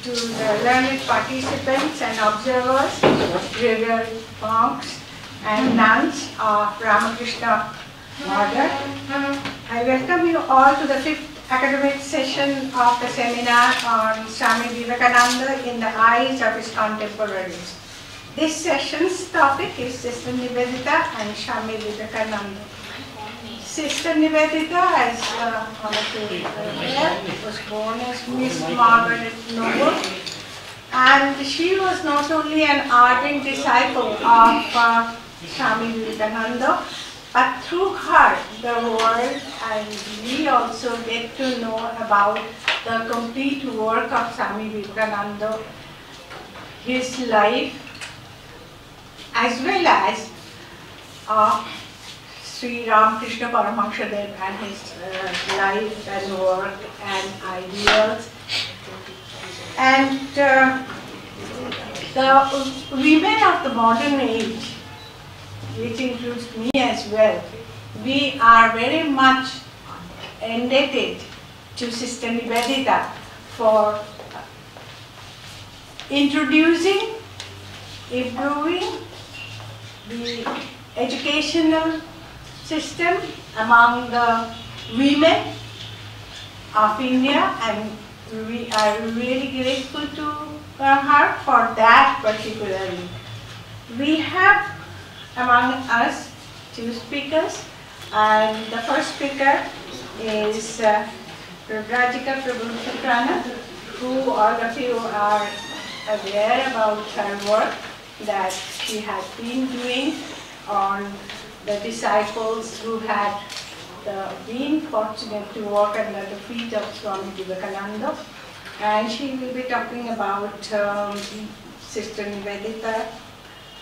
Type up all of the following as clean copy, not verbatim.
to the learned participants and observers, revered monks and nuns of Ramakrishna order. I welcome you all to the 5th academic session of the seminar on Swami Vivekananda in the eyes of his contemporaries. This session's topic is Sister Nivedita and Swami Vivekananda. Sister Nivedita, as all of you are aware, was born as Miss Margaret Noble, and she was not only an ardent disciple of Swami Vivekananda, but through her, the world and we also get to know about the complete work of Swami Vivekananda, his life, as well as Sri Ramakrishna Paramahansadev and his life and work and ideals. And the women of the modern age, which includes me as well, we are very much indebted to Sister Nivedita for introducing, improving the educational system among the women of India, and we are really grateful to her for that particularly. We have among us 2 speakers, and the first speaker is Pravrajika Prabuddhaprana, who all of you are aware about her work that she has been doing on the disciples who had been fortunate to walk under the feet of Swami Vivekananda. And she will be talking about Sister Nivedita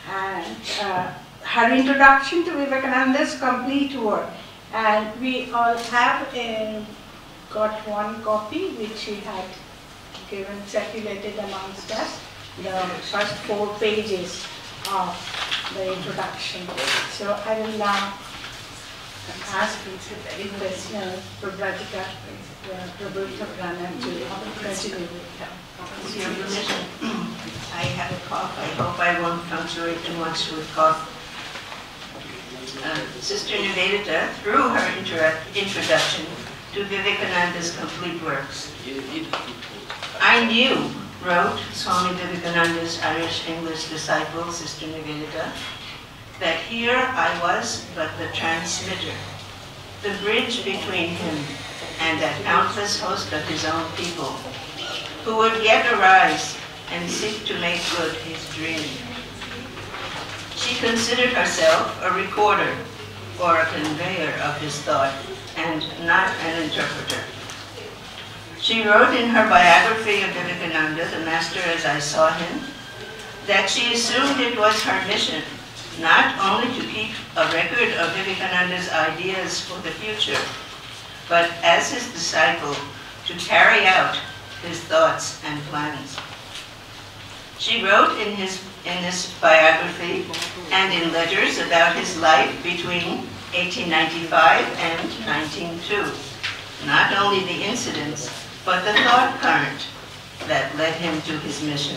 and her introduction to Vivekananda's complete work. And we all have got one copy which she had given, circulated amongst us, the first 4 pages of the introduction. So I will now ask Pravrajika Prabuddhaprana to continue with her. With your permission, I have a cough. I hope I won't punctuate too much with cough. Sister Nivedita, through her introduction to Vivekananda's complete works, I knew, wrote Swami Vivekananda's Irish-English disciple, Sister Nivedita, that here I was but the transmitter, the bridge between him and that countless host of his own people, who would yet arise and seek to make good his dream. She considered herself a recorder or a conveyor of his thought, and not an interpreter. She wrote in her biography of Vivekananda, The Master as I Saw Him, that she assumed it was her mission not only to keep a record of Vivekananda's ideas for the future, but as his disciple to carry out his thoughts and plans. She wrote in this biography and in letters about his life between 1895 and 1902, not only the incidents, but the thought current that led him to his mission.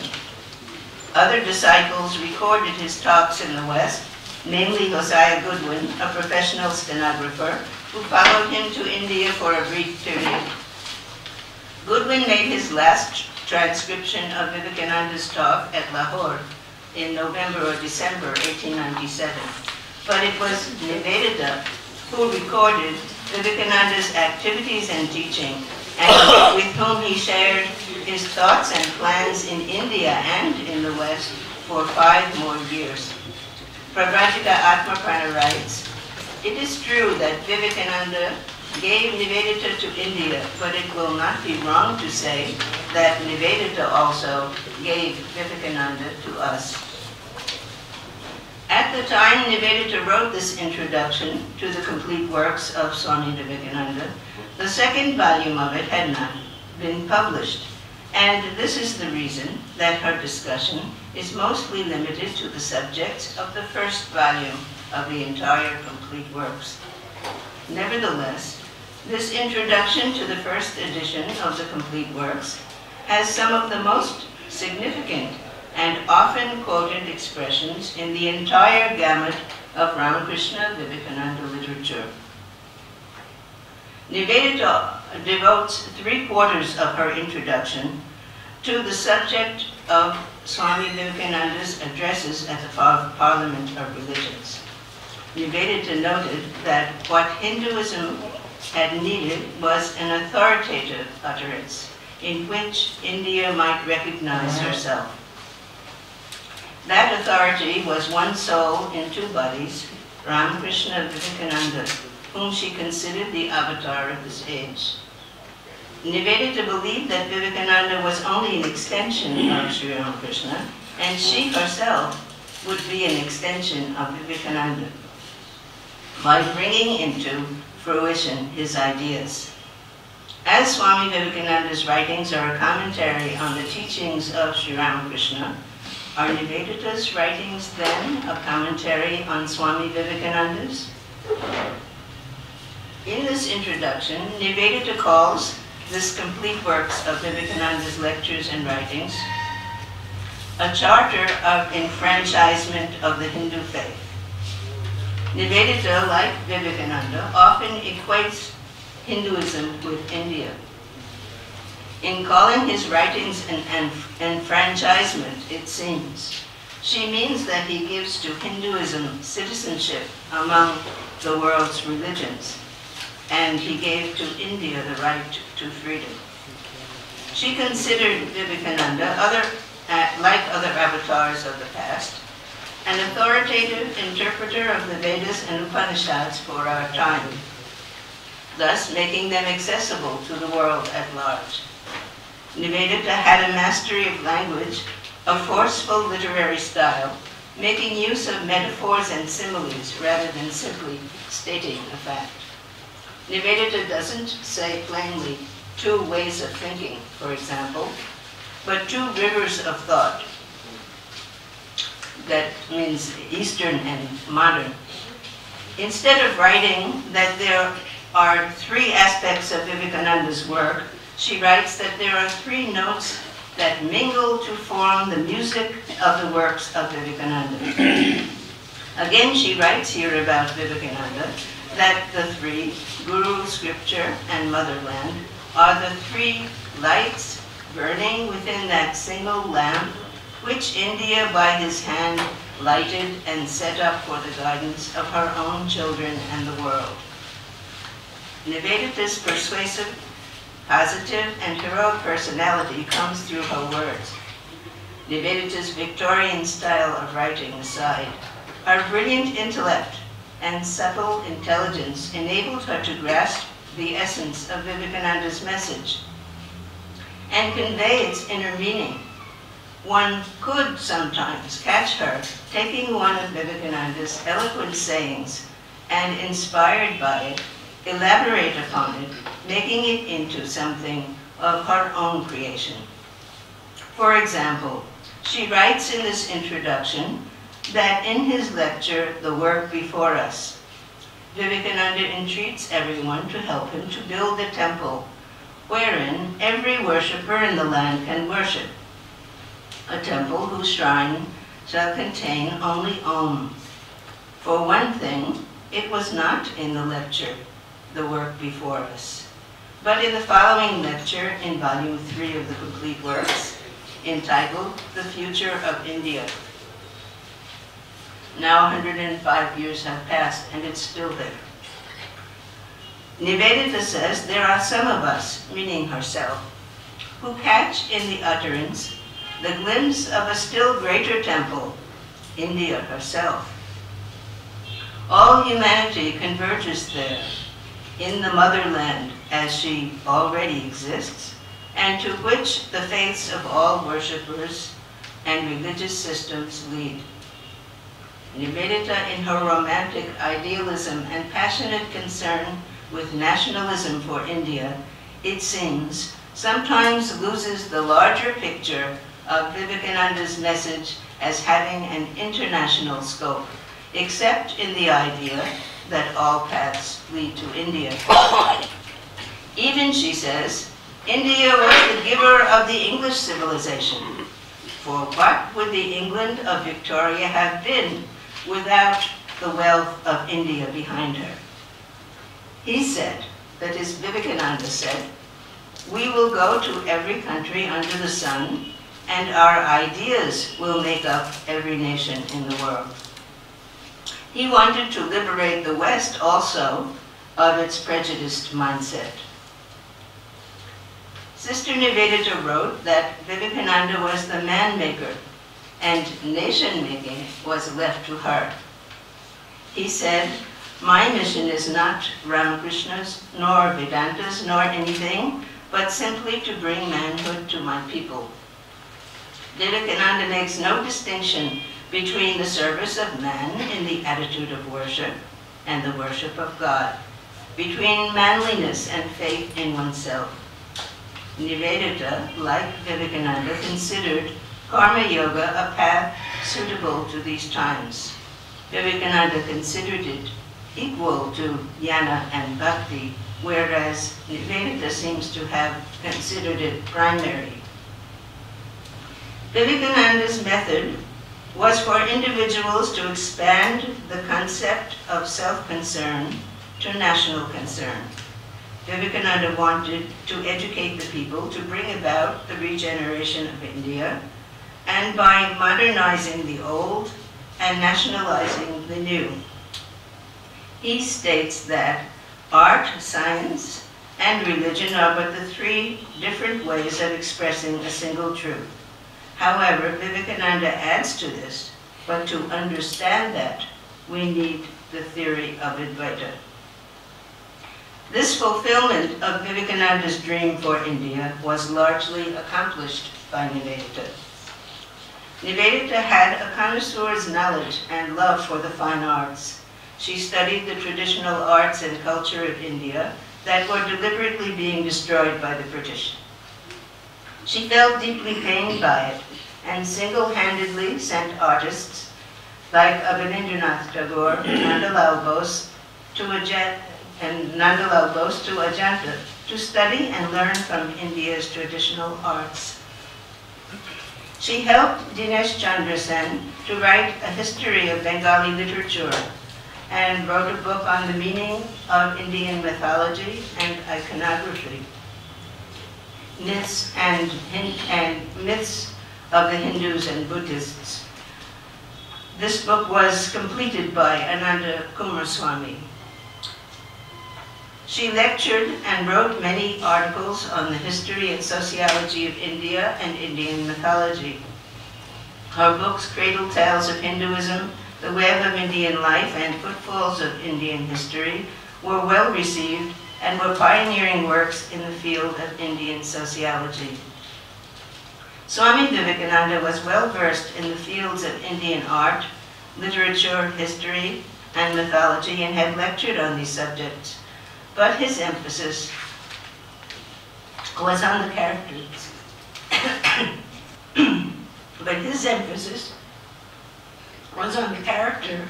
Other disciples recorded his talks in the West, namely Josiah Goodwin, a professional stenographer, who followed him to India for a brief period. Goodwin made his last transcription of Vivekananda's talk at Lahore in November or December 1897. But it was Nivedita who recorded Vivekananda's activities and teaching, and with whom he shared his thoughts and plans in India and in the West for 5 more years. Pravrajika Atmaprana writes, "It is true that Vivekananda gave Nivedita to India, but it will not be wrong to say that Nivedita also gave Vivekananda to us." At the time Nivedita wrote this introduction to the complete works of Swami Vivekananda, the 2nd volume of it had not been published, and this is the reason that her discussion is mostly limited to the subjects of the 1st volume of the entire complete works. Nevertheless, this introduction to the 1st edition of the complete works has some of the most significant and often quoted expressions in the entire gamut of Ramakrishna Vivekananda literature. Nivedita devotes 3/4 of her introduction to the subject of Swami Vivekananda's addresses at the Parliament of Religions. Nivedita noted that what Hinduism had needed was an authoritative utterance in which India might recognize herself. That authority was one soul in two bodies, Ramakrishna Vivekananda, whom she considered the avatar of this age. Nivedita believed that Vivekananda was only an extension of Sri Ramakrishna, and she herself would be an extension of Vivekananda by bringing into fruition his ideas. As Swami Vivekananda's writings are a commentary on the teachings of Sri Ramakrishna, are Nivedita's writings then a commentary on Swami Vivekananda's? In this introduction, Nivedita calls this complete works of Vivekananda's lectures and writings a charter of enfranchisement of the Hindu faith. Nivedita, like Vivekananda, often equates Hinduism with India. In calling his writings an enfranchisement, it seems, she means that he gives to Hinduism citizenship among the world's religions, and he gave to India the right to freedom. She considered Vivekananda, like other avatars of the past, an authoritative interpreter of the Vedas and Upanishads for our time, thus making them accessible to the world at large. Nivedita had a mastery of language, a forceful literary style, making use of metaphors and similes rather than simply stating a fact. Nivedita doesn't say plainly two ways of thinking, for example, but two rivers of thought. That means Eastern and modern. Instead of writing that there are three aspects of Vivekananda's work, she writes that there are three notes that mingle to form the music of the works of Vivekananda. Again, she writes here about Vivekananda that the three, Guru, Scripture, and Motherland, are the three lights burning within that single lamp which India by his hand lighted and set up for the guidance of her own children and the world. Nivedita's persuasive, positive, and heroic personality comes through her words. Nivedita's Victorian style of writing aside, her brilliant intellect and subtle intelligence enabled her to grasp the essence of Vivekananda's message and convey its inner meaning. One could sometimes catch her taking one of Vivekananda's eloquent sayings and, inspired by it, elaborate upon it, making it into something of her own creation. For example, she writes in this introduction that in his lecture, The Work Before Us, Vivekananda entreats everyone to help him to build a temple wherein every worshipper in the land can worship. A temple whose shrine shall contain only Om. For one thing, it was not in the lecture, The Work Before Us, but in the following lecture in volume 3 of the complete works, entitled The Future of India. Now 105 years have passed and it's still there. Nivedita says there are some of us, meaning herself, who catch in the utterance the glimpse of a still greater temple, India herself. All humanity converges there, in the motherland as she already exists, and to which the faiths of all worshippers and religious systems lead. Nivedita, in her romantic idealism and passionate concern with nationalism for India, it seems, sometimes loses the larger picture of Vivekananda's message as having an international scope, except in the idea that all paths lead to India. Even, she says, India was the giver of the English civilization. For what would the England of Victoria have been without the wealth of India behind her? He said, that is, Vivekananda said, we will go to every country under the sun, and our ideas will make up every nation in the world. He wanted to liberate the West also of its prejudiced mindset. Sister Nivedita wrote that Vivekananda was the man-maker, and nation-making was left to her. He said, my mission is not Ramakrishna's, nor Vedanta's, nor anything, but simply to bring manhood to my people. Vivekananda makes no distinction between the service of man in the attitude of worship and the worship of God, between manliness and faith in oneself. Nivedita, like Vivekananda, considered karma yoga a path suitable to these times. Vivekananda considered it equal to jnana and bhakti, whereas Nivedita seems to have considered it primary. Vivekananda's method was for individuals to expand the concept of self-concern to national concern. Vivekananda wanted to educate the people to bring about the regeneration of India, and by modernizing the old and nationalizing the new. He states that art, science, and religion are but the three different ways of expressing a single truth. However, Vivekananda adds to this, but to understand that, we need the theory of Advaita. This fulfillment of Vivekananda's dream for India was largely accomplished by Nivedita. Nivedita had a connoisseur's knowledge and love for the fine arts. She studied the traditional arts and culture of India that were deliberately being destroyed by the British. She felt deeply pained by it and single-handedly sent artists like Abanindranath Tagore, Nandalal Bose to Ajanta to study and learn from India's traditional arts. She helped Dinesh Chandra Sen to write a history of Bengali literature and wrote a book on the meaning of Indian mythology and iconography, myths and myths of the Hindus and Buddhists. This book was completed by Ananda Kumaraswamy. She lectured and wrote many articles on the history and sociology of India and Indian mythology. Her books, Cradle Tales of Hinduism, The Web of Indian Life, and Footfalls of Indian History, were well received and were pioneering works in the field of Indian sociology. Swami Vivekananda was well versed in the fields of Indian art, literature, history, and mythology, and had lectured on these subjects. But his emphasis was on the characters. But his emphasis was on the character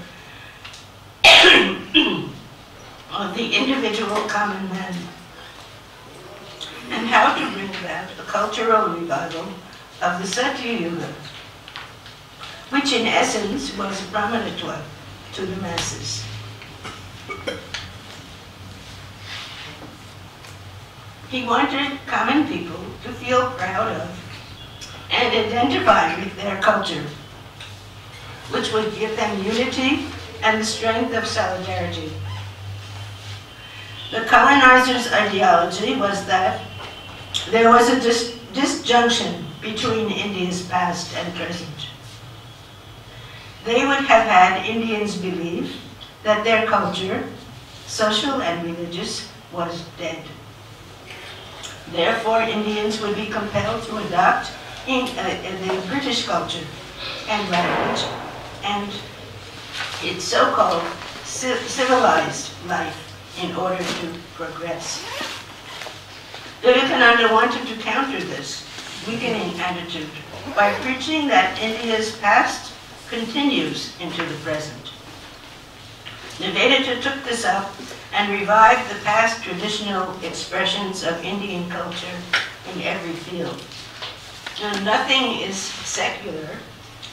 of the individual common man, and how to bring about a cultural revival of the Satya Yuga, which in essence was Brahmanatva to the masses. He wanted common people to feel proud of and identify with their culture, which would give them unity and the strength of solidarity. The colonizers' ideology was that there was a disjunction between India's past and present. They would have had Indians believe that their culture, social and religious, was dead. Therefore, Indians would be compelled to adopt the British culture and language and its so-called civilized life in order to progress. Vivekananda wanted to counter this weakening attitude by preaching that India's past continues into the present. Nivedita took this up and revived the past traditional expressions of Indian culture in every field. And nothing is secular,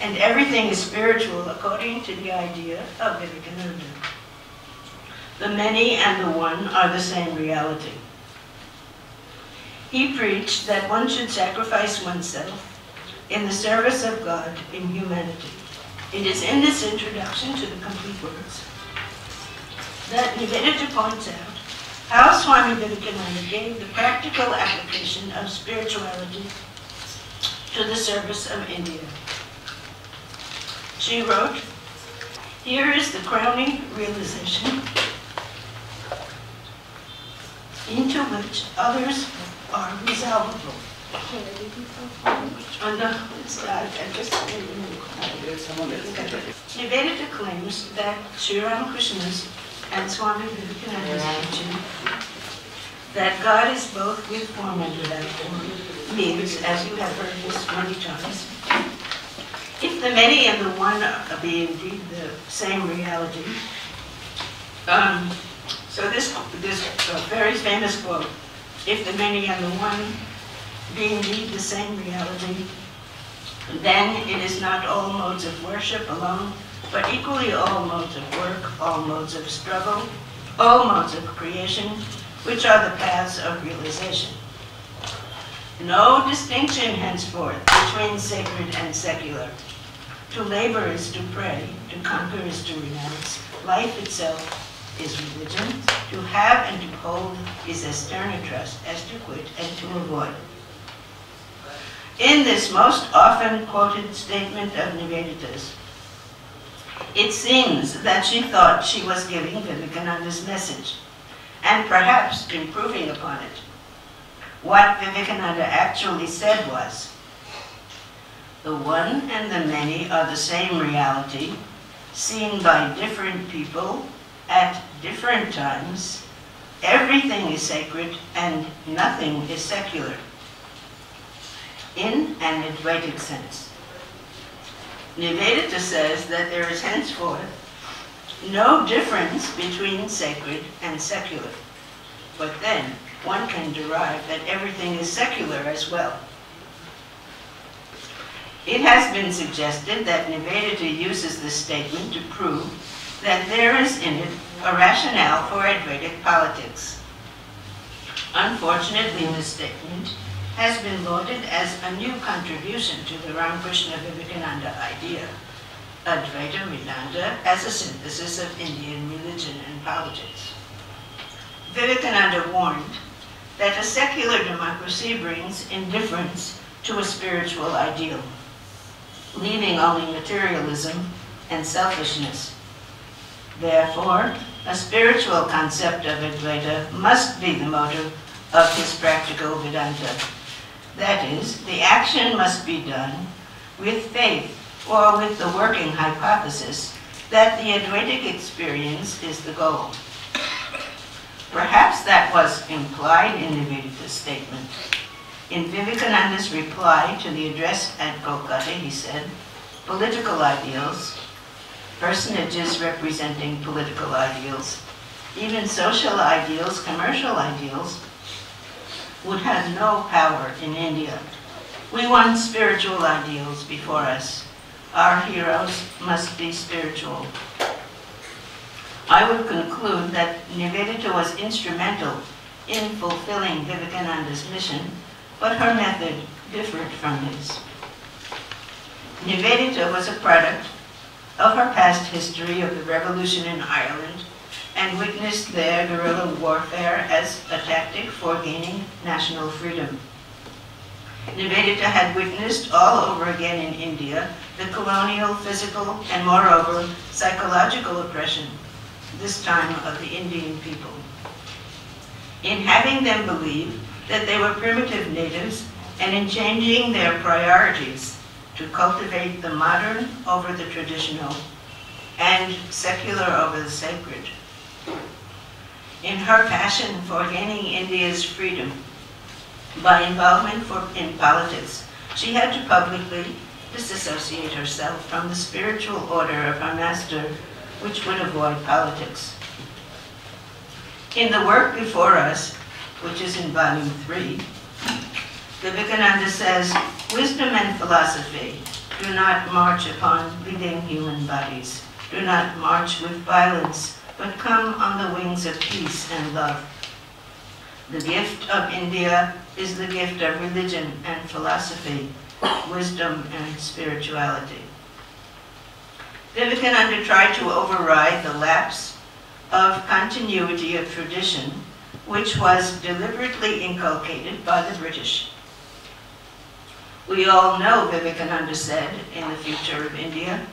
and everything is spiritual according to the idea of Vivekananda. The many and the one are the same reality. He preached that one should sacrifice oneself in the service of God in humanity. It is in this introduction to the complete works that Nivedita points out how Swami Vivekananda gave the practical application of spirituality to the service of India. She wrote, "Here is the crowning realization into which others are resolvable." Nivedita claims that Sri Ramakrishna's and Swami Vivekananda's teaching that God is both with form and without form means, as you have heard this many times, if the many and the one be indeed the same reality. So this very famous quote, if the many and the one be indeed the same reality, then it is not all modes of worship alone, but equally all modes of work, all modes of struggle, all modes of creation, which are the paths of realization. No distinction henceforth between sacred and secular. To labor is to pray, to conquer is to renounce. Life itself is religion. To have and to hold is as stern a trust as to quit and to avoid. In this most often quoted statement of Nivedita's, it seems that she thought she was giving Vivekananda's message, and perhaps improving upon it. What Vivekananda actually said was, the one and the many are the same reality, seen by different people at different times. Everything is sacred and nothing is secular, in an Advaitic sense. Nivedita says that there is henceforth no difference between sacred and secular, but then one can derive that everything is secular as well. It has been suggested that Nivedita uses this statement to prove that there is in it a rationale for Advaitic politics. Unfortunately, this statement has been lauded as a new contribution to the Ramakrishna Vivekananda idea, Advaita Vedanta as a synthesis of Indian religion and politics. Vivekananda warned that a secular democracy brings indifference to a spiritual ideal, leaving only materialism and selfishness. Therefore, a spiritual concept of Advaita must be the motive of his practical Vedanta. That is, the action must be done with faith or with the working hypothesis that the Advaitic experience is the goal. Perhaps that was implied in Nivedita's statement. In Vivekananda's reply to the address at Kolkata, he said, political ideals, personages representing political ideals, even social ideals, commercial ideals, would have no power in India. We want spiritual ideals before us. Our heroes must be spiritual. I would conclude that Nivedita was instrumental in fulfilling Vivekananda's mission, but her method differed from his. Nivedita was a product of her past history of the revolution in Ireland and witnessed there guerrilla warfare as a tactic for gaining national freedom. Nivedita had witnessed all over again in India the colonial, physical, and moreover psychological oppression, this time of the Indian people. In having them believe that they were primitive natives and in changing their priorities to cultivate the modern over the traditional and secular over the sacred. In her passion for gaining India's freedom by involvement in politics, she had to publicly disassociate herself from the spiritual order of her master, which would avoid politics. In the work before us, which is in volume 3, Vivekananda says, wisdom and philosophy do not march upon living human bodies, do not march with violence, but come on the wings of peace and love. The gift of India is the gift of religion and philosophy, wisdom and spirituality. Vivekananda tried to override the lapse of continuity of tradition, which was deliberately inculcated by the British. We all know, Vivekananda said in The Future of India,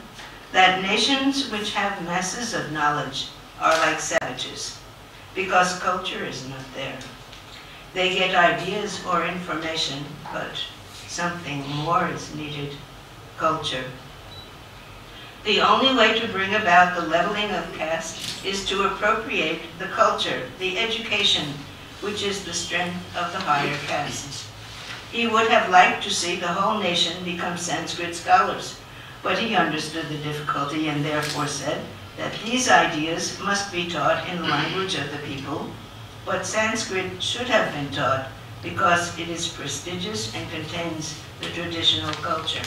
that nations which have masses of knowledge are like savages, because culture is not there. They get ideas or information, but something more is needed, culture. The only way to bring about the leveling of caste is to appropriate the culture, the education, which is the strength of the higher castes. He would have liked to see the whole nation become Sanskrit scholars, but he understood the difficulty and therefore said that these ideas must be taught in the language of the people, but Sanskrit should have been taught because it is prestigious and contains the traditional culture.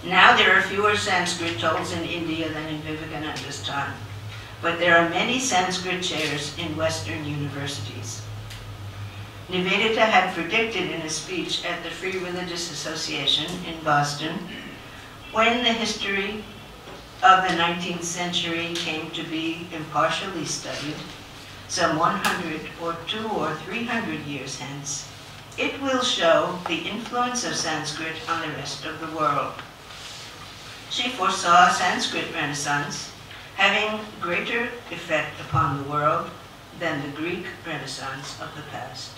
Now there are fewer Sanskrit tolls in India than in Vivekananda's time, but there are many Sanskrit chairs in Western universities. Nivedita had predicted in a speech at the Free Religious Association in Boston, when the history of the 19th century came to be impartially studied, some 100 or 200 or 300 years hence, it will show the influence of Sanskrit on the rest of the world. She foresaw Sanskrit Renaissance having greater effect upon the world than the Greek Renaissance of the past.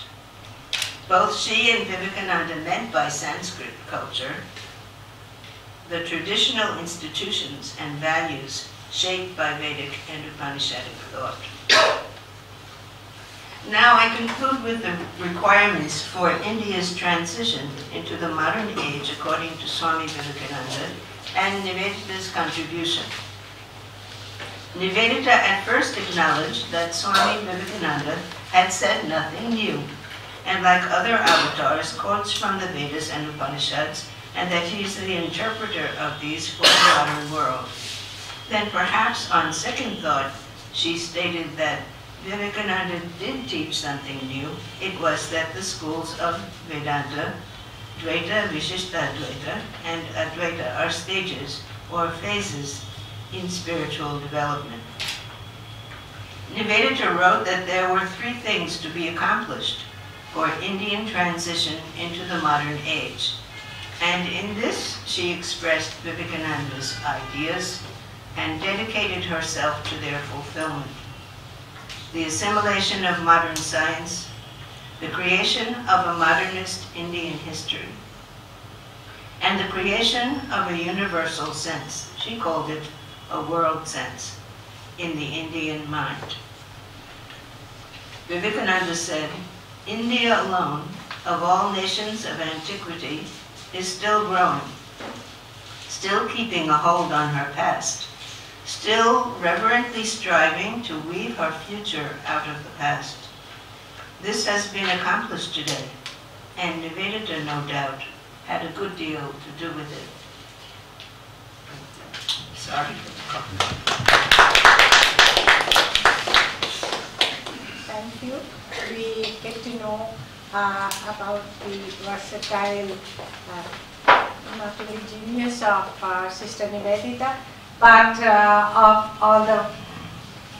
Both she and Vivekananda meant by Sanskrit culture the traditional institutions and values shaped by Vedic and Upanishadic thought. Now I conclude with the requirements for India's transition into the modern age according to Swami Vivekananda and Nivedita's contribution. Nivedita at first acknowledged that Swami Vivekananda had said nothing new, and like other avatars, quotes from the Vedas and Upanishads, and that he is the interpreter of these for the modern world. Then perhaps on second thought, she stated that Vivekananda did teach something new. It was that the schools of Vedanta, Dvaita, Vishishtadvaita, and Advaita are stages or phases in spiritual development. Nivedita wrote that there were 3 things to be accomplished for Indian transition into the modern age. And in this, she expressed Vivekananda's ideas and dedicated herself to their fulfillment. The assimilation of modern science, the creation of a modernist Indian history, and the creation of a universal sense. She called it a world sense in the Indian mind. Vivekananda said, India alone, of all nations of antiquity, is still growing, still keeping a hold on her past, still reverently striving to weave her future out of the past. This has been accomplished today, and Nivedita, no doubt, had a good deal to do with it. Sorry for the cough. Thank you. We get to know about the versatile, not only genius of Sister Nivedita, but of all the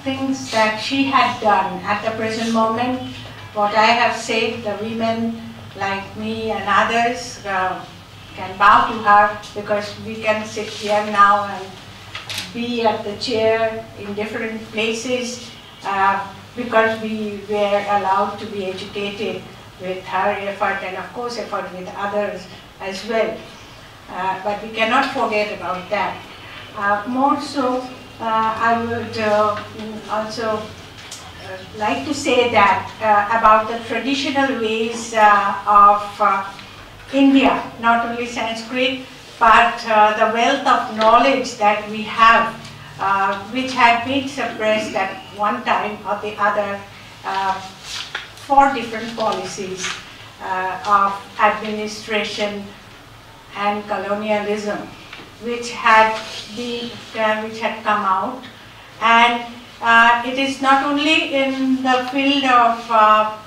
things that she had done at the present moment. What I have said, the women like me and others can bow to her, because we can sit here now and be at the chair in different places because we were allowed to be educated with her effort, and of course effort with others as well. But we cannot forget about that. More so, I would also like to say that about the traditional ways of India, not only Sanskrit, but the wealth of knowledge that we have, which had been suppressed at one time or the other for different policies. of administration and colonialism, which had come out, and it is not only in the field of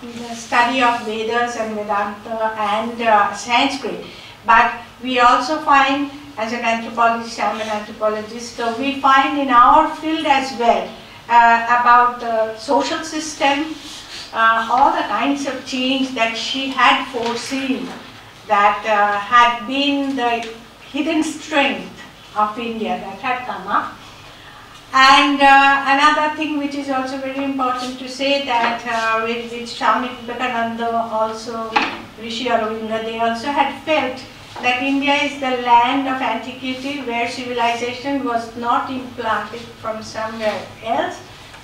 the study of Vedas and Vedanta and Sanskrit, but we also find, as an anthropologist, I'm an anthropologist, so we find in our field as well about the social system, all the kinds of change that she had foreseen, that had been the hidden strength of India that had come up. And another thing which is also very important to say, that with Swami Vivekananda, also Rishi Aurobindo, they also had felt that India is the land of antiquity where civilization was not implanted from somewhere else,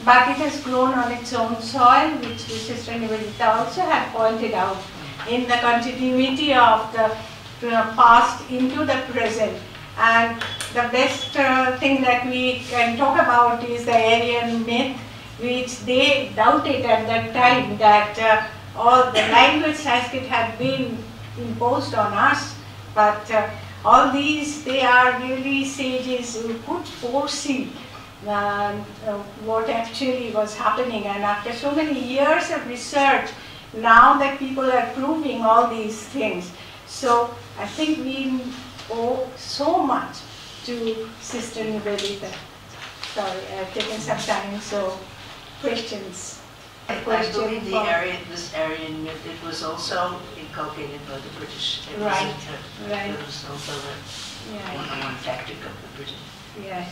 but it has grown on its own soil, which Sister Nivedita also had pointed out, in the continuity of the past into the present. And the best thing that we can talk about is the Aryan myth, which they doubted at that time, that all the language Sanskrit had been imposed on us, but all these, they are really sages who could foresee what actually was happening. And after so many years of research, now that people are proving all these things, so I think we owe so much to Sister Nivedita. Sorry, I've taken some time, so questions. I believe this Aryan myth, it was also inculcated by the British. Right. It was also one tactic of the British. Yes,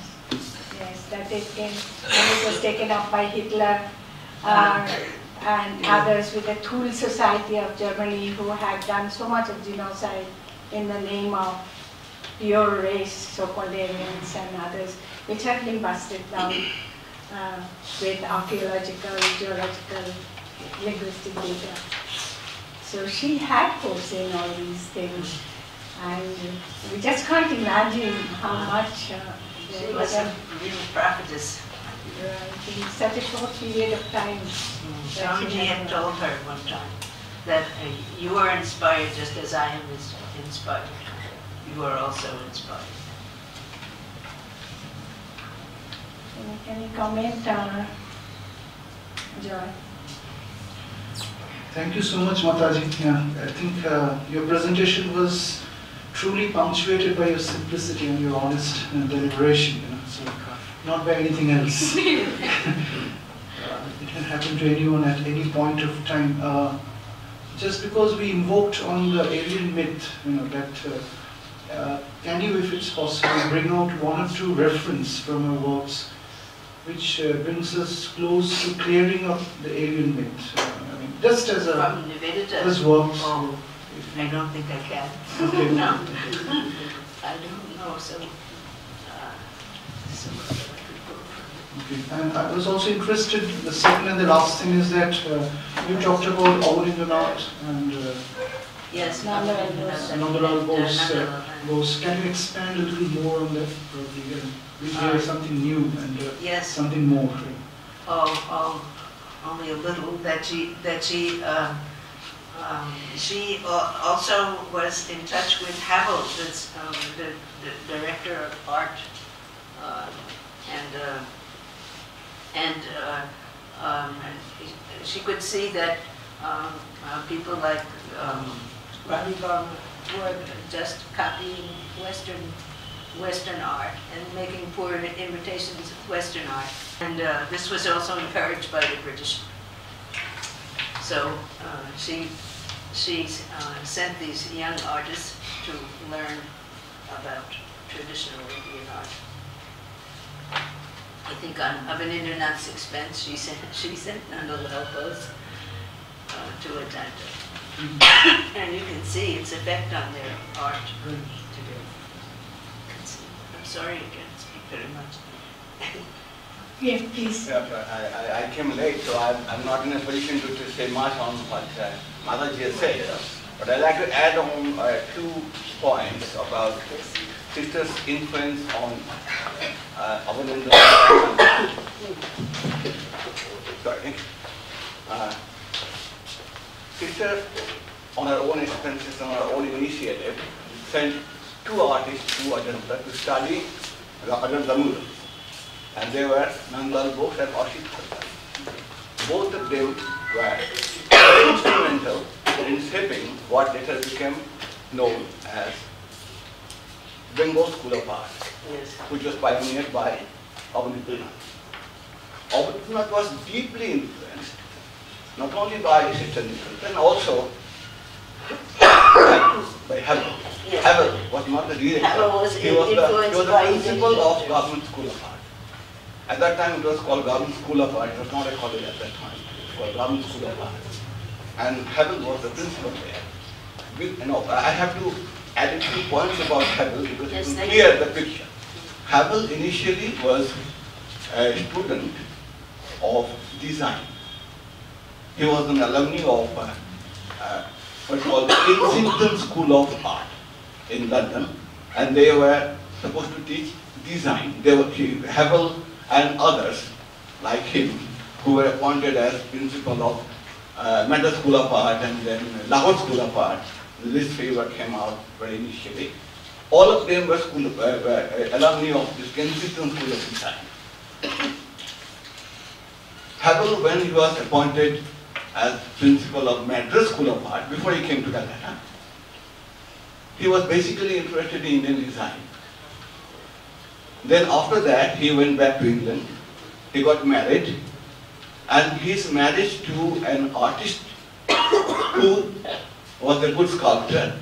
yes, that it was taken up by Hitler and others with the Thule Society of Germany, who had done so much of genocide in the name of pure race, so-called Aryans and others, which have been busted down with archaeological, geological, linguistic data. So she had foreseen all these things, and we just can't imagine how much she was a real prophetess. In such a short period of time. Swamiji had told her one time that you are inspired just as I am inspired. You are also inspired. Can you comment, Joy? Thank you so much, Mataji. Yeah, I think your presentation was truly punctuated by your simplicity and your honest deliberation. So not by anything else. It can happen to anyone at any point of time. Just because we invoked on the Aryan myth, that can you, if it's possible, bring out one or two references from her works, which brings us close to clearing up the Aryan myth. Just as a as works. Oh, I don't think I can. Okay. No, I don't know. So okay. And I was also interested. The second and the last thing is that you talked about Aurindanath and yes, Nandalal Bose. Can you expand a little more on that? Probably we hear something new and yes, something more. Only a little. She also was in touch with Havel, the director of art, she could see that people like Pravrajika were just copying Western art and making poor imitations of Western art. And this was also encouraged by the British. So she sent these young artists to learn about traditional Indian art. I think on Abhinandan's expense, she sent Nandalal Bose to Atlanta. And you can see its effect on their art today. I'm sorry I can't speak very much. Yes, please. Yeah, I came late, so I'm not in a position to say much on what Mataji has said. But I'd like to add on 2 points about Sister's influence on Abhinanda. Sorry. Sister on our own expenses, on our own initiative, sent 2 artists to Ajanta to study Ajanta Murals. And they were Nandal Bose and Ashit Khatta. Both of them were very instrumental in shaping what later became known as Bengal School of Art, which was pioneered by Prabuddhaprana. Prabuddhaprana was deeply influenced not only by Chandrakala, and also by Havel. Yes. Havel was not the director. He was the principal of Government School of Art. At that time it was called Government School of Art. It was not a college at that time. It was Government School of Art. And Havel was the principal there. I have to add a few points about Havel because it will clear the picture. Havel initially was a student of design. He was an alumni of what's called the Kensington School of Art in London, and they were supposed to teach design. Havel and others like him, who were appointed as principal of Madras School of Art and then Lahore School of Art. This favor came out very initially. All of them were alumni of this Kensington School of Design. Havel, when he was appointed as principal of Madras School of Art, before he came to Kolkata, he was basically interested in Indian design. Then after that, he went back to England, he got married, and his marriage to an artist who was a good sculptor.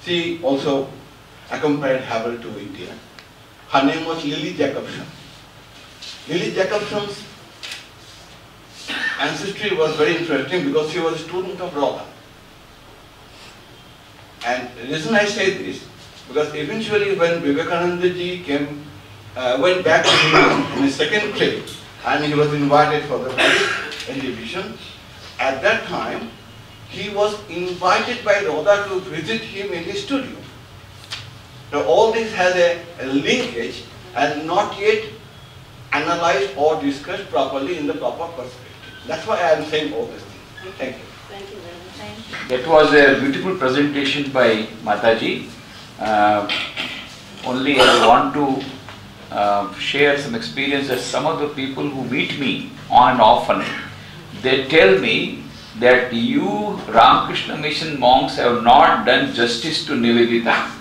She also accompanied Havel to India. Her name was Lily Jacobson. Lily Jacobson's ancestry was very interesting because she was a student of Rama. And the reason I say this, because eventually when Vivekananda ji went back to England in his second trip, and he was invited for the first exhibition, at that time he was invited by Radha to visit him in his studio. So all this has a linkage and not yet analyzed or discussed properly in the proper perspective. That's why I am saying all this thing. Thank you. Thank you very much. That was a beautiful presentation by Mataji. Only I want to share some experience that some of the people who meet me on and often, they tell me that you Ramakrishna Mission monks have not done justice to Nivedita.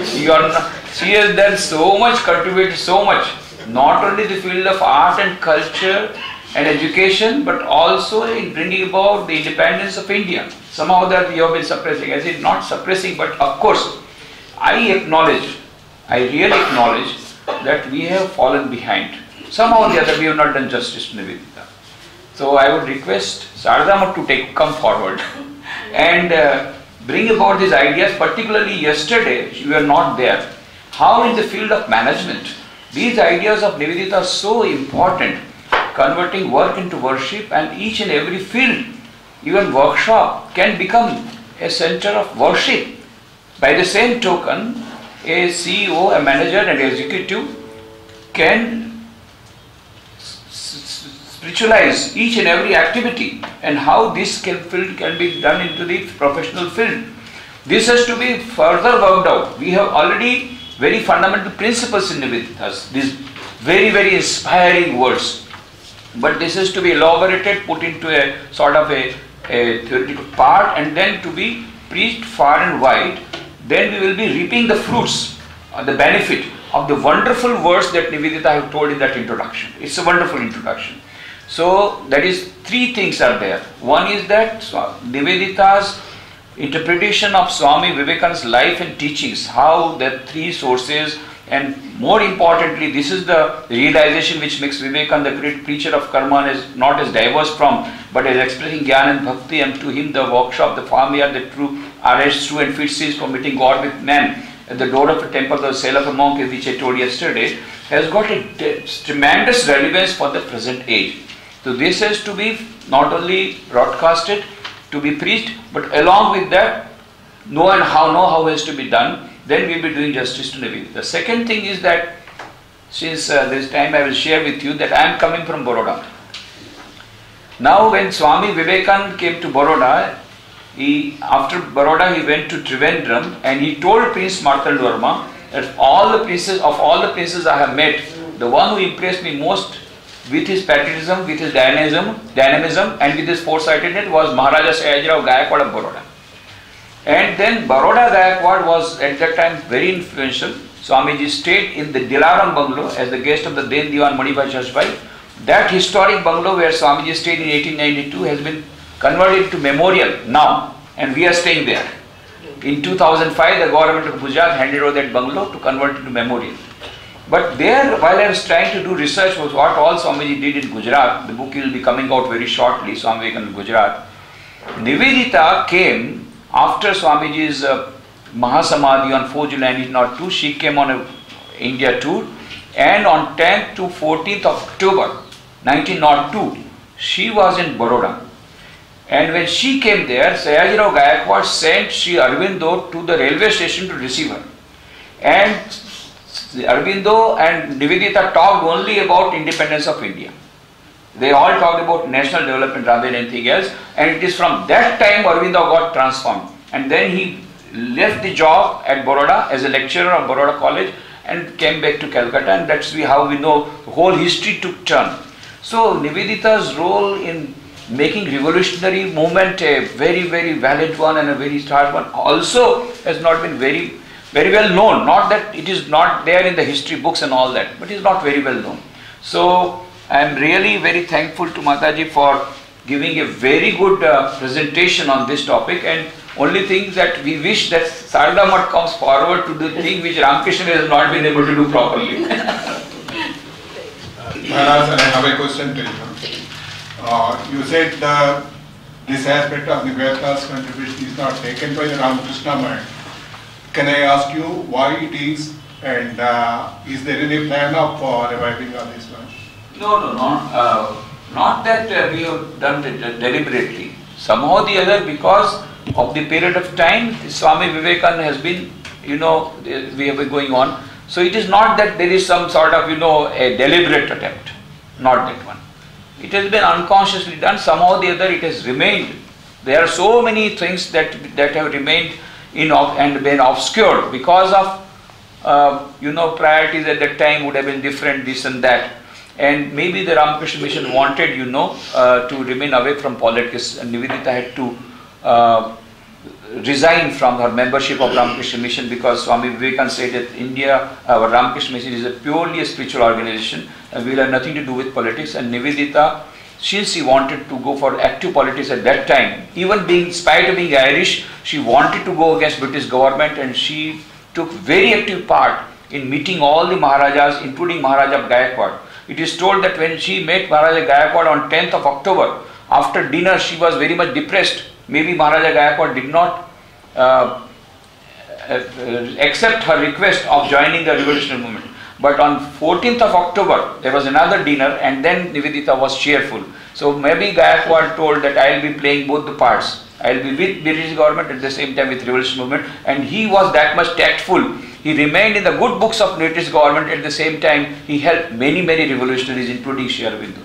She has done so much, cultivated so much, not only the field of art and culture and education, but also in bringing about the independence of India. Somehow that you have been suppressing. I said not suppressing, but of course, I really acknowledge that we have fallen behind. Somehow or the other we have not done justice to Nivedita. So I would request Saradama to come forward and bring about these ideas, particularly yesterday, you were not there. How in the field of management, these ideas of Nivedita are so important, converting work into worship, and each and every field, even workshop, can become a center of worship. By the same token, a CEO, a manager and executive can spiritualize each and every activity, and how this can be done into the professional field. This has to be further worked out. We have already very fundamental principles in Nivedita, these very, very inspiring words. But this is to be elaborated, put into a sort of a theoretical part, and then to be preached far and wide. Then we will be reaping the fruits, the benefit of the wonderful words that Nivedita have told in that introduction. It's a wonderful introduction. So that is, three things are there. One is that Nivedita's interpretation of Swami Vivekananda's life and teachings, how the three sources, and more importantly, this is the realization which makes Vivekananda the great preacher of karma, is not as diverse from, but as expressing Jnana and Bhakti, and to him the workshop, the farmyard, the true arrests true and fit sees for meeting God with man, at the door of a temple, the cell of a monk, which I told yesterday, has got a tremendous relevance for the present age. So this has to be not only broadcasted, to be preached, but along with that, know how has to be done. Then we will be doing justice to Nivedita. The second thing is that, since this time I will share with you that I am coming from Baroda. Now when Swami Vivekananda came to Baroda, After Baroda, he went to Trivandrum and he told Prince Martandavarma that of all the princes I have met, the one who impressed me most with his patriotism, with his dynamism and with his foresightedness was Maharaja Sayajirao Gaikwad of Baroda. And then Baroda Gaikwad was at that time very influential. Swamiji stayed in the Dilaram bungalow as the guest of the then Diwan Manibhai Jashbai. That historic bungalow where Swamiji stayed in 1892 has been converted to memorial now, and we are staying there. In 2005, the government of Gujarat handed over that bungalow to convert it to memorial. But there, while I was trying to do research was what all Swamiji did in Gujarat, the book will be coming out very shortly, Swami Vivekananda Gujarat. Nivedita came after Swamiji's Mahasamadhi on 4 July 1902. She came on a India tour, and on 10th to 14th of October 1902, she was in Baroda. And when she came there, Sayajirao Gaikwad sent Sri Aurobindo to the railway station to receive her. And Aurobindo and Nivedita talked only about independence of India. They all talked about national development rather than anything else. And it is from that time Aurobindo got transformed. And then he left the job at Baroda as a lecturer of Baroda College and came back to Kolkata, and that's how we know the whole history took turn. So Nivedita's role in making revolutionary movement a very, very valid one and a very stark one also has not been very well known. Not that it is not there in the history books and all that, but it is not very well known. So I am really very thankful to Mataji for giving a very good presentation on this topic, and only thing that we wish that Sarada Math comes forward to do the thing which Ramakrishna has not been able to do properly. Maharaj, I have a question to you. You said this aspect of Nivedita's contribution is not taken by the Ramakrishna mind. Can I ask you why it is, and is there any plan of reviving all this one? No, not that we have done it deliberately. Somehow or the other, because of the period of time Swami Vivekananda has been, we have been going on. So it is not that there is some sort of, a deliberate attempt. Not that one. It has been unconsciously done. Somehow or the other it has remained. There are so many things that have remained and been obscured because of, priorities at that time would have been different, this and that. And maybe the Ramakrishna Mission wanted, to remain away from politics, and Nivedita had to resign from her membership of Ramakrishna Mission because Swami Vivekananda said that our Ramakrishna Mission is purely a spiritual organization and we will have nothing to do with politics. And Nivedita, since she wanted to go for active politics at that time, even in spite of being Irish, she wanted to go against British government, and she took very active part in meeting all the Maharajas, including Maharaja Gaikwad. It is told that when she met Maharaja Gaikwad on 10th of October, after dinner she was very much depressed. Maybe Maharaja Gaikwad did not accept her request of joining the revolutionary movement. But on 14th of October, there was another dinner, and then Nivedita was cheerful. So maybe Gaikwad told that I will be playing both the parts. I will be with British government at the same time with revolutionary movement, and he was that much tactful. He remained in the good books of British government. At the same time, he helped many revolutionaries, including Sri Aurobindo.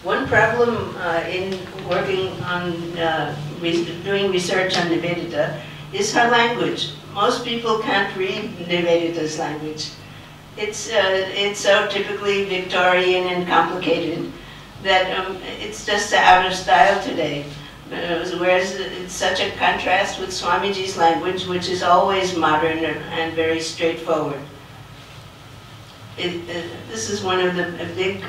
One problem in working on doing research on Nivedita is her language. Most people can't read Nivedita's language. It's so typically Victorian and complicated that it's just out of style today. Whereas it's such a contrast with Swamiji's language, which is always modern and very straightforward. This is one of the big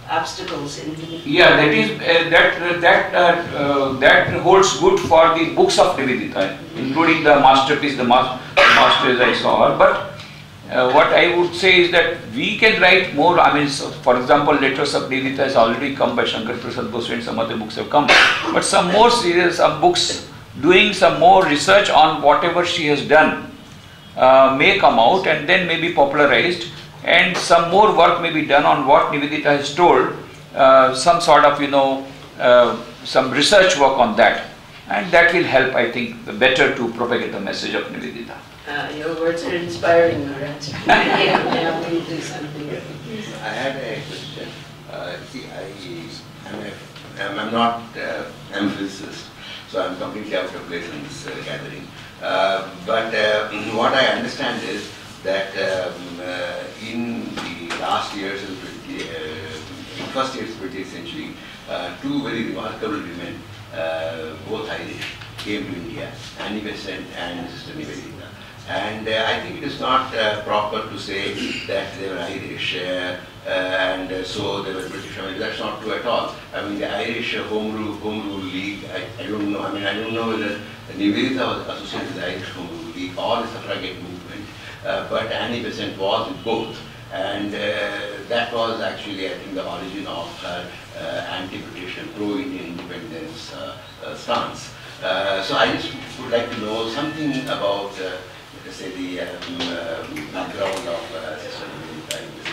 obstacles in. Yeah, that is that holds good for the books of Nivedita, including the masterpiece, the masters I saw her. But what I would say is that we can write more. I mean, so for example, Letters of Nivedita has already come by Shankar Prasad Bose, and some other books have come. But some more serious, some books doing some more research on whatever she has done may come out and then may be popularized. And some more work may be done on what Nivedita has told, some sort of, some research work on that. And that will help, I think, better to propagate the message of Nivedita. Your words are inspiring, Maharaj. Now we do something. I had a question. See, I am a I'm not I'm a physicist, so I'm completely out of place in this gathering. But what I understand is that in the last years of the first years of the 20th century, two very remarkable women, both Irish, came to India, Annie Besant and Sister Nivedita. And I think it is not proper to say that they were Irish and so they were British. I mean, that's not true at all. I mean, the Irish Home Rule League, I don't know. I mean, I don't know whether Nivedita was associated with the Irish Home Rule League or the suffragette movement, but Annie Besant was with both. And that was actually, I think, the origin of her anti-British and pro-Indian independence stance. So I just would like to know something about, let's say, the background of Sister Nivedita in this.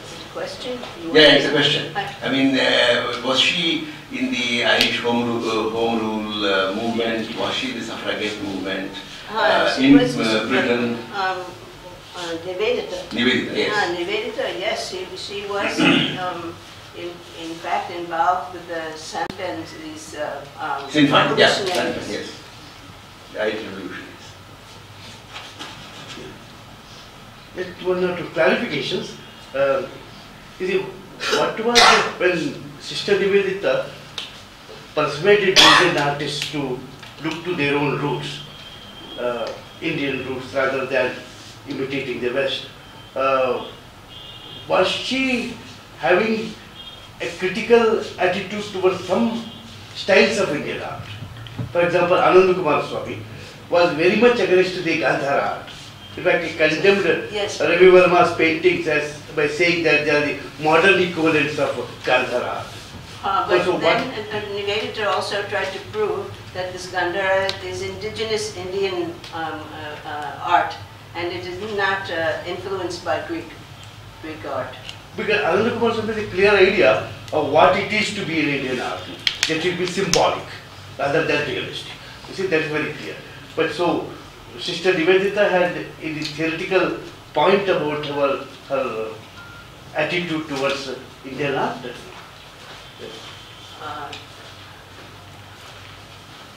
Is it a question? Yeah, it's a question. I mean, was she in the Irish Home Rule movement? Was she the suffragette movement in Britain? Nivedita. Nivedita, yes. Nivedita, yes. She was in fact involved with the Sanpan, these Sanpan, yeah, revolutionaries. yes. The Irish revolutionaries. Just one or two clarifications. You see, what was when Sister Nivedita persuaded Indian artists to look to their own roots, Indian roots, rather than imitating the West? Was she having a critical attitude towards some styles of Indian art? For example, Ananda Kumar Swami was very much against the Gandhara art. In fact, he condemned Ravi Verma's paintings as by saying that they are the modern equivalents of Gandhara art. But then Nivedita also tried to prove that this Gandhara is indigenous Indian art and it is not influenced by Greek art. Because Ananda Kumar Swami has a clear idea of what it is to be an Indian art. That should be symbolic rather than realistic. You see, that is very clear. But so, Sister Nivedita had a theoretical point about her attitude towards Indian art.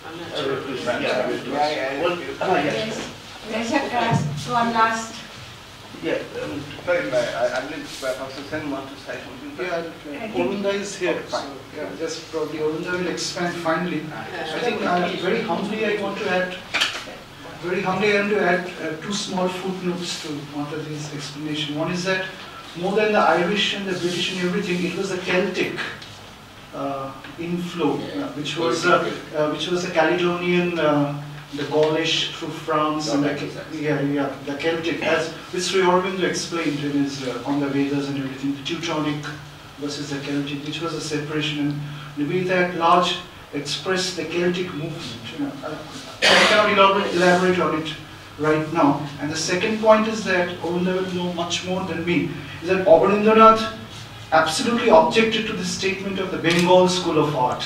I'm not sure. Yes. Let's one last. Yeah. Sorry, I believe Professor Sen wants to say something. Yeah, Olunda is here, so yeah, just probably Olunda will expand finally. I think very humbly I want to add two small footnotes to Mataji's explanation. One is that more than the Irish and the British and everything, it was the Celtic inflow, which was the Caledonian, the Gaulish through France, and the Celtic, as Sri Aurobindo explained in his on the Vedas and everything, the Teutonic versus the Celtic, which was a separation, and Nivedita at large expressed the Celtic movement. I cannot elaborate on it right now. And the second point is that Olunda will know much more than me, is that Abanindranath absolutely objected to the statement of the Bengal school of art.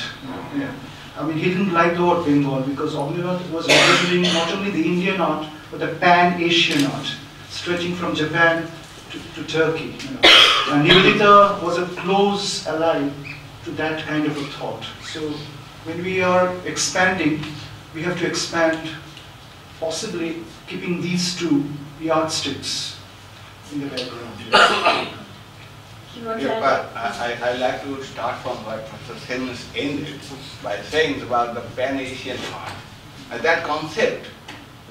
Yeah. I mean, he didn't like the word Bengal because Abanindranath was representing not only the Indian art, but the pan-Asian art, stretching from Japan to Turkey. And Nivedita was a close ally to that kind of a thought. So when we are expanding, we have to expand, possibly keeping these two yardsticks in the background. Yeah, but I like to start from what Professor Sen ended by saying about the Pan-Asian art. And that concept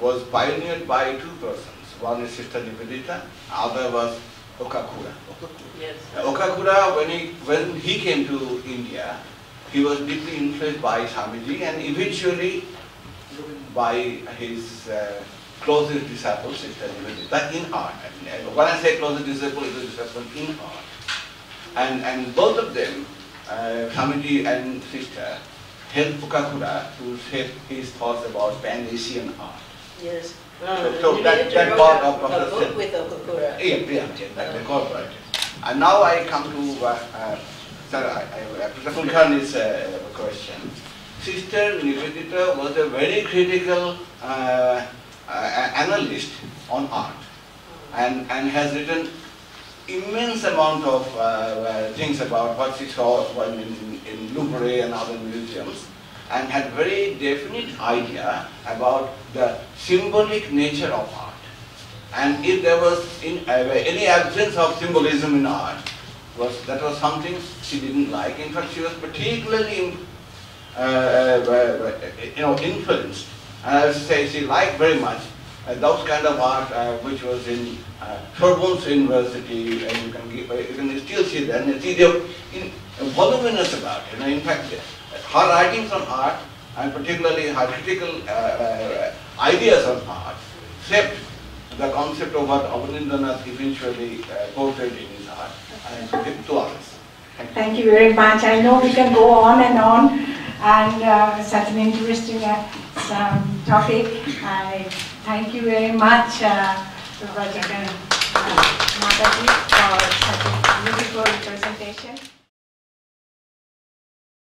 was pioneered by two persons. One is Sister Nivedita, other was Okakura. Yes. Okakura, when he came to India, he was deeply influenced by Swamiji and eventually by his closest disciple, Sister Nivedita, in art. And when I say closest disciple, it is disciple in art. And both of them, Swamiji and Sister, helped Okakura to shape his thoughts about Pan-Asian art. Yes. So that part of Professor book with Okakura. Yeah, the corporate. And now I come to Professor Kulkarni's question. Sister Nivedita was a very critical analyst on art and has written immense amount of things about what she saw in Louvre and other museums, and had very definite idea about the symbolic nature of art. And if there was any absence of symbolism in art, that was something she didn't like. In fact, she was particularly influenced. And I would say she liked very much those kind of art which was in Sorbonne University, and you can still see that. And see the voluminous about it. In fact, her writings on art, and particularly her critical ideas on art, shaped the concept of what Abanindranath eventually portrayed in his art and gave to others. Thank you very much. I know we can go on, and such an interesting topic. I thank you very much, Pravrajika and Mataji, for such a beautiful presentation.